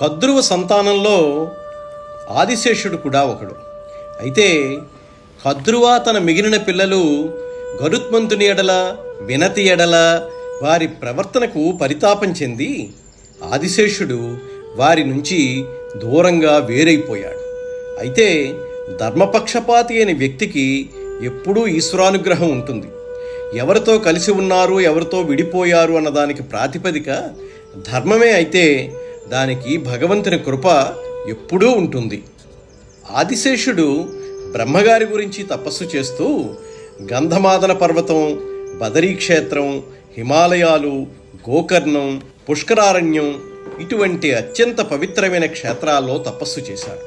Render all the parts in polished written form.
కద్రువ సంతానంలో ఆదిశేషుడు కూడా ఒకడు. అయితే కద్రువ తన మిగిలిన పిల్లలు గరుత్మంతుని ఎడల, వినతి ఎడల వారి ప్రవర్తనకు పరితాపం చెంది ఆదిశేషుడు వారి నుంచి దూరంగా వేరైపోయాడు. అయితే ధర్మపక్షపాతి అయిన వ్యక్తికి ఎప్పుడూ ఈశ్వరానుగ్రహం ఉంటుంది. ఎవరితో కలిసి ఉన్నారు, ఎవరితో విడిపోయారు అన్నదానికి ప్రాతిపదిక ధర్మమే అయితే దానికి భగవంతుని కృప ఎప్పుడూ ఉంటుంది. ఆదిశేషుడు బ్రహ్మగారి గురించి తపస్సు చేస్తూ గంధమాదన పర్వతం, బదరీక్షేత్రం, హిమాలయాలు, గోకర్ణం, పుష్కరారణ్యం ఇటువంటి అత్యంత పవిత్రమైన క్షేత్రాల్లో తపస్సు చేశాడు.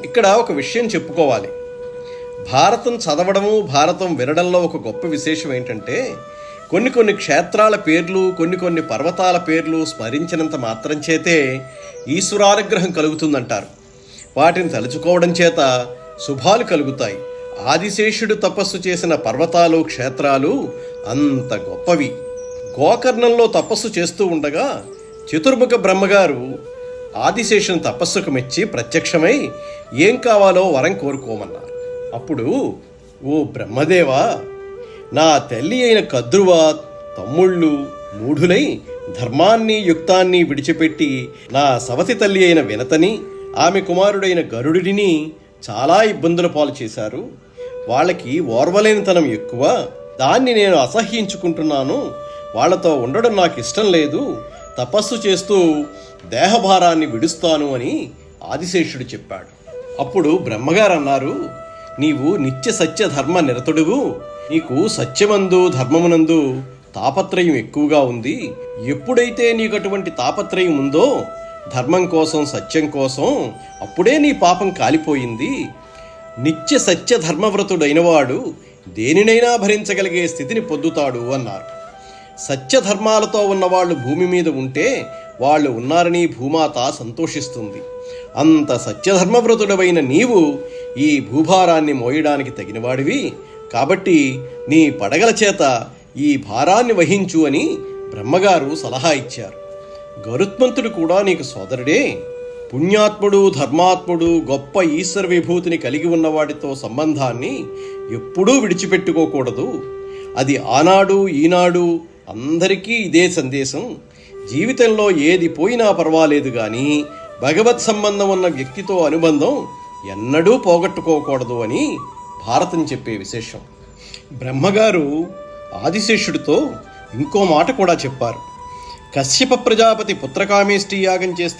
ఇక్కడ ఒక విషయం చెప్పుకోవాలి. భారతం చదవడము, భారతం వినడంలో ఒక గొప్ప విశేషం ఏంటంటే కొన్ని క్షేత్రాల పేర్లు, కొన్ని పర్వతాల పేర్లు స్మరించినంత మాత్రం చేతే ఈశ్వరానుగ్రహం కలుగుతుందంటారు. వాటిని తలుచుకోవడం చేత శుభాలు కలుగుతాయి. ఆదిశేషుడు తపస్సు చేసిన పర్వతాలు, క్షేత్రాలు అంత గొప్పవి. గోకర్ణంలో తపస్సు చేస్తూ ఉండగా చతుర్ముఖ బ్రహ్మగారు ఆదిశేషుని తపస్సుకు మెచ్చి ప్రత్యక్షమై ఏం కావాలో వరం కోరుకోమన్నారు. అప్పుడు, ఓ బ్రహ్మదేవా, నా తల్లి అయిన కద్రువ తమ్ముళ్ళు మూఢులై ధర్మాన్ని, యుక్తాన్ని విడిచిపెట్టి నా సవతి తల్లి అయిన వినతని, ఆమె కుమారుడైన గరుడిని చాలా ఇబ్బందుల పాలు చేశారు. వాళ్ళకి ఓర్వలేనితనం ఎక్కువ, దాన్ని నేను అసహ్యించుకుంటున్నాను. వాళ్లతో ఉండడం నాకు ఇష్టం లేదు. తపస్సు చేస్తూ దేహభారాన్ని విడుస్తాను అని ఆదిశేషుడు చెప్పాడు. అప్పుడు బ్రహ్మగారు అన్నారు, నీవు నిత్య సత్య ధర్మ నిరతుడువు. నీకు సత్యమందు, ధర్మమునందు తాపత్రయం ఎక్కువగా ఉంది. ఎప్పుడైతే నీకు అటువంటి తాపత్రయం ఉందో, ధర్మం కోసం, సత్యం కోసం, అప్పుడే నీ పాపం కాలిపోయింది. నిత్య సత్య ధర్మవ్రతుడైనవాడు దేనినైనా భరించగలిగే స్థితిని పొందుతాడు అన్నారు. సత్యధర్మాలతో ఉన్నవాళ్ళు భూమి మీద ఉంటే వాళ్ళు ఉన్నారని భూమాత సంతోషిస్తుంది. అంత సత్యధర్మవ్రతుడవైన నీవు ఈ భూభారాన్ని మోయడానికి తగినవాడివి. కాబట్టి నీ పడగల చేత ఈ భారాన్ని వహించు అని బ్రహ్మగారు సలహా ఇచ్చారు. గరుత్మంతుడు కూడా నీకు సోదరుడే. పుణ్యాత్ముడు, ధర్మాత్ముడు, గొప్ప ఈశ్వర విభూతిని కలిగి ఉన్నవాడితో సంబంధాన్ని ఎప్పుడూ విడిచిపెట్టుకోకూడదు. అది ఆనాడు, ఈనాడు అందరికీ ఇదే సందేశం. జీవితంలో ఏది పోయినా పర్వాలేదు కానీ భగవత్ సంబంధం ఉన్న వ్యక్తితో అనుబంధం ఎన్నడూ పోగొట్టుకోకూడదు అని భారతం చెప్పే విశేషం. బ్రహ్మగారు ఆదిశేషుడితో ఇంకో మాట కూడా చెప్పారు. కశ్యప ప్రజాపతి పుత్రకామేష్టి యాగం చేస్తే